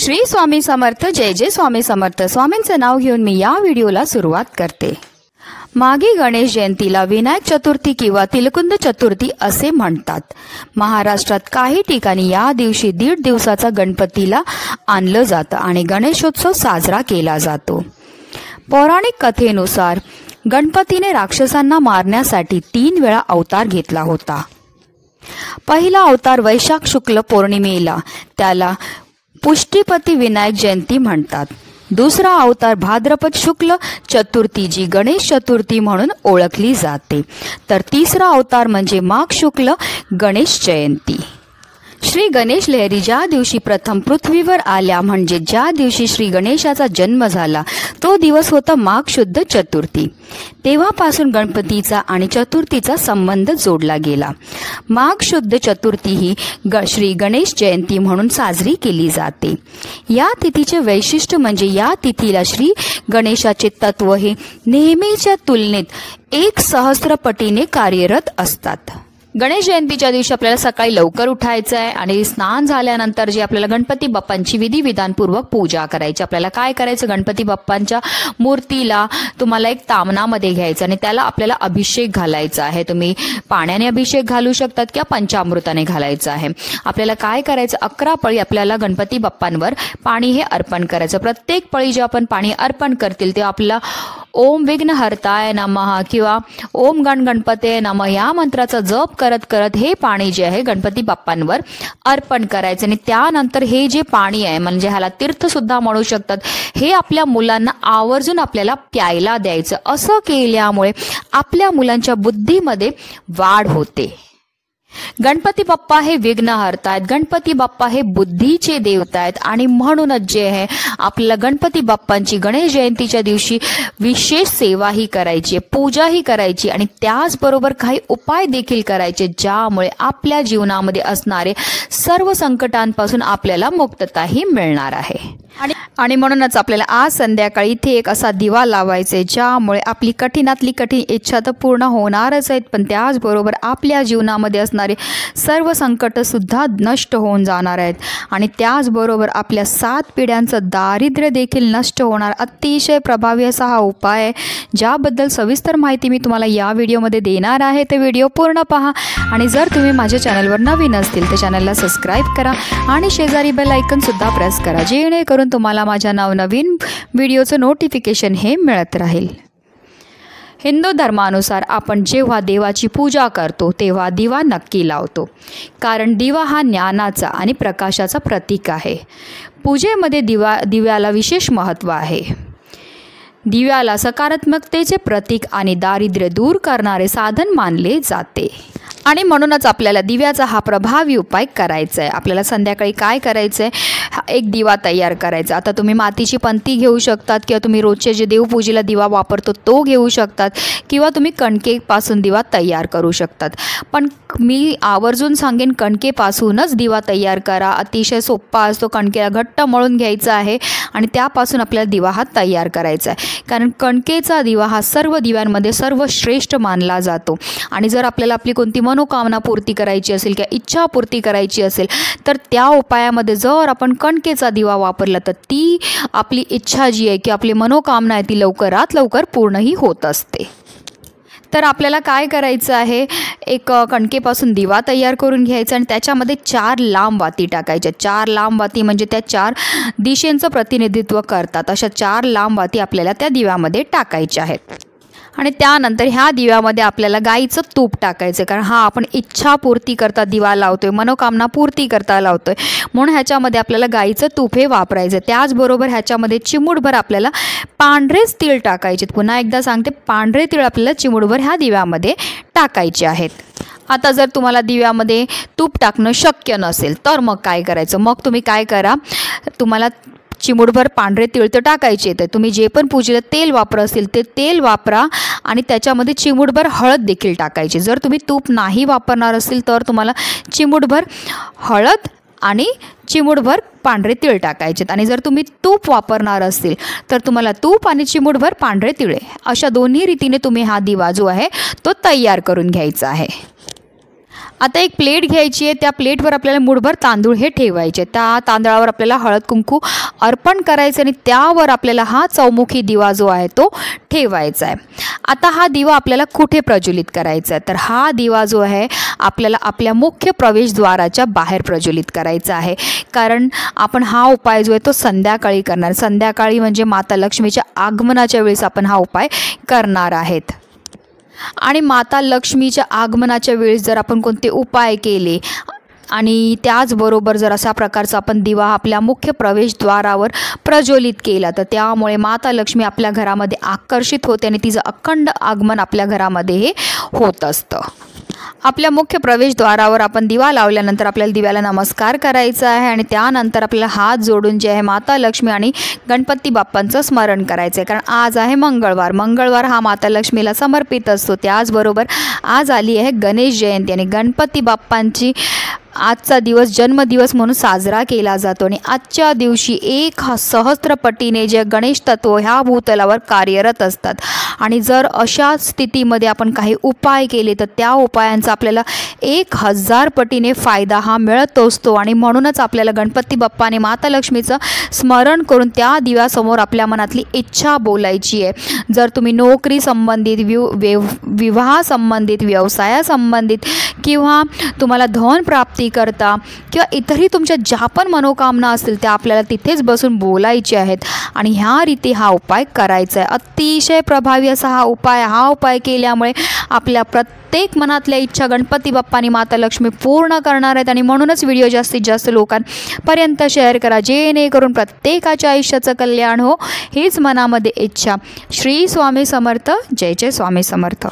श्री स्वामी समर्थ. जय जय स्वामी समर्थ. स्वामींचं नाव घेऊन मी या व्हिडिओला सुरुवात करते. मागे गणेश जयंतीला विनायक चतुर्थी किंवा तिलकुंद चतुर्थी असे म्हणतात. महाराष्ट्रात काही ठिकाणी या दिवशी 1.5 दिवसाचा गणपतीला आणलं जातं आणि गणेशोत्सव साजरा केला जातो. पौराणिक कथेनुसार गणपतीने राक्षसांना मारण्यासाठी 3 वेळा अवतार घेतला होता. पहिला अवतार वैशाख शुक्ल पौर्णिमेला, त्याला पुष्टीपती विनायक जयंती म्हणतात. दुसरा अवतार भाद्रपद शुक्ल चतुर्थी, जी गणेश चतुर्थी म्हणून ओळखली जाते. तर तिसरा अवतार म्हणजे माघ शुक्ल गणेश जयंती. श्री गणेश लहरी ज्या दिवशी प्रथम पृथ्वीवर आल्या, म्हणजे ज्या दिवशी श्री गणेशाचा जन्म झाला, तो दिवस होता माघ शुद्ध चतुर्थी. तेव्हापासून गणपतीचा आणि चतुर्थीचा संबंध जोडला गेला. माघ शुद्ध चतुर्थी ही श्री गणेश जयंती म्हणून साजरी केली जाते. या तिथीचे वैशिष्ट्य म्हणजे या तिथीला श्री गणेशाचे तत्व हे नेहमीच्या तुलनेत 1 सहस्त्रपटीने कार्यरत असतात. गणेश जयंतीच्या दिवशी आपल्याला सकाळी लवकर उठायचं आहे आणि स्नान झाल्यानंतर जे आपल्याला गणपती बाप्पांची विधिविधानपूर्वक पूजा करायची. आपल्याला काय करायचं, गणपती बाप्पांच्या मूर्तीला तुम्हाला एक तामणामध्ये घ्यायचं आणि त्याला आपल्याला अभिषेक घालायचा आहे. तुम्ही पाण्याने अभिषेक घालू शकतात किंवा पंचामृताने घालायचं आहे. आपल्याला काय करायचं, 11 पळी आपल्याला गणपती बाप्पांवर पाणी हे अर्पण करायचं. प्रत्येक पळी जे आपण पाणी अर्पण करतील ते आपल्याला ओम विघ्नहर्ताय नमः किंवा ओम गण गणपते नमः या मंत्राचा जप करत करत हे पाणी जे आहे गणपती बाप्पांवर अर्पण करायचं. आणि त्यानंतर हे जे पाणी आहे, म्हणजे ह्याला तीर्थ सुद्धा म्हणू शकतात, हे आपल्या मुलांना आवर्जून आपल्याला प्यायला द्यायचं. असं केल्यामुळे आपल्या मुलांच्या बुद्धीमध्ये वाढ होते. गणपती बाप्पा हे विघ्नहर्ता आहेत, गणपती बाप्पा हे बुद्धीचे देवता आहेत आणि म्हणूनच जे आहे आपल्याला गणपती बाप्पांची गणेश जयंतीच्या दिवशी विशेष सेवाही करायची, पूजाही करायची आणि त्याचबरोबर काही उपाय देखील करायचे, ज्यामुळे आपल्या जीवनामध्ये असणारे सर्व संकटांपासून आपल्याला मुक्तताही मिळणार आहे. आणि म्हणूनच आपल्याला आज संध्याकाळी इथे एक असा दिवा लावायचा, ज्यामुळे आपली कठीणातली कठीण इच्छा तर पूर्ण होणारच आहेत, पण त्याचबरोबर आपल्या जीवनामध्ये असणारे सर्व संकट सुद्धा नष्ट होऊन जाणार आहेत आणि त्याचबरोबर आपल्या 7 पिढ्यांचं दारिद्र्य देखील नष्ट होणार. अतिशय प्रभावी असा हा उपाय आहे, ज्याबद्दल सविस्तर माहिती मी तुम्हाला या व्हिडिओमध्ये देणार आहे. ते व्हिडिओ पूर्ण पहा आणि जर तुम्ही माझ्या चॅनलवर नवीन असतील तर चॅनलला सबस्क्राईब करा आणि शेजारी बेल आयकॉन सुद्धा प्रेस करा, जेणेकरून तुम्हाला माझ्या नवनवीन व्हिडिओचं नोटिफिकेशन हे मिळत राहील. हिंदू धर्मानुसार आपण जेव्हा देवाची पूजा करतो तेव्हा दिवा नक्की लावतो, कारण दिवा हा ज्ञानाचा आणि प्रकाशाचा प्रतीक आहे. पूजेमध्ये दिव्याला विशेष महत्त्व आहे. दिव्याला सकारात्मकतेचे प्रतीक आणि दारिद्र्य दूर करणारे साधन मानले जाते आणि म्हणूनच आपल्याला दिव्याचा हा प्रभावी उपाय करायचा आहे. आपल्याला संध्याकाळी काय करायचं आहे, एक दिवा तयार करायचा. आता तुम्ही मातीची पंती घेऊ शकतात किंवा तुम्ही रोजचे जे देवपूजेला दिवा वापरतो तो घेऊ शकतात किंवा तुम्ही कणकेपासून दिवा तयार करू शकतात. पण मी आवर्जून सांगेन कणकेपासूनच दिवा तयार करा. अतिशय सोपा असतो. कणकेला घट्ट मळून घ्यायचा आहे आणि त्यापासून आपल्याला दिवा हा तयार करायचा आहे, कारण कणकेचा दिवा हा सर्व दिव्यांमध्ये सर्वश्रेष्ठ मानला जातो. आणि जर आपल्याला आपली कोणती मनोकामना पूर्ती करायची असेल किंवा इच्छा पूर्ती करायची असेल तर त्या उपायामध्ये जर आपण कणकेचा दिवा वापरला तर ती आपली इच्छा जी आहे की आपली मनोकामना आहे ती लवकरात लवकर पूर्णही होत असते. तर आपल्याला काय करायचं आहे, एक कणकेपासून दिवा तयार करून घ्यायचा आणि त्याच्यामध्ये 4 लांब वाती टाकायच्या. 4 लांब वाती म्हणजे त्या 4 दिशेंचं प्रतिनिधित्व करतात. अशा 4 लांब वाती आपल्याला त्या दिव्यामध्ये टाकायच्या आहेत. आणि त्यानंतर ह्या दिव्यामध्ये आपल्याला गाईचं तूप टाकायचं, कारण हा आपण इच्छा पूर्ती करता दिवा लावतोय, मनोकामना पूर्ती करता लावतोय, म्हणून ह्याच्यामध्ये आपल्याला गाईचं तूप हे वापरायचं. त्याचबरोबर ह्याच्यामध्ये चिमूटभर आपल्याला पांढरेच तीळ टाकायचे. पुन्हा एकदा सांगते, पांढरे तीळ आपल्याला चिमूटभर ह्या दिव्यामध्ये टाकायचे आहेत. आता जर तुम्हाला दिव्यामध्ये तूप टाकणं शक्य नसेल तर मग काय करायचं, मग तुम्ही काय करा, तुम्हाला चिमूटभर पांढरे तीळ तर टाकायचे, तर तुम्ही जे पण पूजेला तेल वापरत असेल ते तेल वापरा आणि त्याच्यामध्ये चिमूटभर हळद देखील टाकायची. जर तुम्ही तूप नाही वापरणार असेल तर तुम्हाला चिमूटभर हळद आणि चिमूटभर पांढरे तीळ टाकायचेत. आणि जर तुम्ही तूप वापरणार असेल तर तुम्हाला तूप आणि चिमूटभर पांढरे तिळे अशा दोन्ही रीतीने तुम्ही हा दिवा जो आहे तो तयार करून घ्यायचा आहे. आता एक प्लेट घ्यायची आहे, त्या प्लेटवर आपल्याला मूठभर तांदूळ हे ठेवायचे, त्या तांदळावर आपल्याला हळद कुंकू अर्पण करायचं आणि त्यावर आपल्याला हा चौमुखी दिवा जो आहे तो ठेवायचा आहे। आता हा दिवा आपल्याला कुठे प्रज्वलित करायचा आहे, तर हा दिवा जो आहे आपल्याला आपल्या मुख्य प्रवेशद्वाराच्या बाहेर प्रज्वलित करायचा आहे, कारण आपण हा उपाय जो आहे तो संध्याकाळी करणार। संध्याकाळी म्हणजे माता लक्ष्मीच्या आगमनाच्या वेळेस आपण हा उपाय करणार आहेत। आणि माता लक्ष्मीच्या आगमनाच्या वेळेस जर आपण कोणते उपाय केले आणि त्याचबरोबर जर अशा प्रकारचा आपण दिवा आपल्या मुख्य प्रवेशद्वारावर प्रज्वलित केला तर त्यामुळे माता लक्ष्मी आपल्या घरामध्ये आकर्षित होते आणि तिचं अखंड आगमन आपल्या घरामध्ये हे होत असतं। आपल्या मुख्य प्रवेशद्वारावर आपण दिवा लावल्यानंतर आपल्याला दिव्याला नमस्कार करायचा आहे आणि त्यानंतर आपल्याला हात जोडून जे आहे माता लक्ष्मी आणि गणपती बाप्पांचं स्मरण करायचं आहे, कारण आज आहे मंगळवार। मंगळवार हा माता लक्ष्मीला समर्पित असतो। त्याचबरोबर आज आली आहे गणेश जयंती आणि गणपती बाप्पांची आजचा दिवस जन्मदिवस म्हणून साजरा केला जातो आणि आजच्या दिवशी 1,000 पटीने जे गणेश तत्व ह्या भूतलावर कार्यरत असतात आणि जर अशा स्थितीमध्ये आपण काही उपाय केले तर त्या उपायांचा आपल्याला 1,000 पटीने फायदा हा मिळत असतो आणि म्हणूनच आपल्याला गणपती बाप्पाने माता लक्ष्मीचं स्मरण करून त्या दिव्यासमोर आपल्या मनातली इच्छा बोलायची आहे। जर तुम्ही नोकरी संबंधित विवाह संबंधित व्यवसायासंबंधित किंवा तुम्हाला धन प्राप्ती करता किंवा इतरही तुमच्या ज्या पण मनोकामना असतील त्या आपल्याला तिथेच बसून बोलायचे आहेत आणि ह्या रीती हा उपाय करायचा आहे। अतिशय प्रभावी असा हा उपाय केल्यामुळे आपल्या प्रत्येक मनातल्या इच्छा गणपती बाप्पानी माता लक्ष्मी पूर्ण करणार आहेत आणि म्हणूनच व्हिडिओ जास्तीत जास्त लोकांपर्यंत शेअर करा, जेणेकरून प्रत्येकाच्या आयुष्याचं कल्याण हो हीच मनामध्ये इच्छा। श्री स्वामी समर्थ। जय जय स्वामी समर्थ।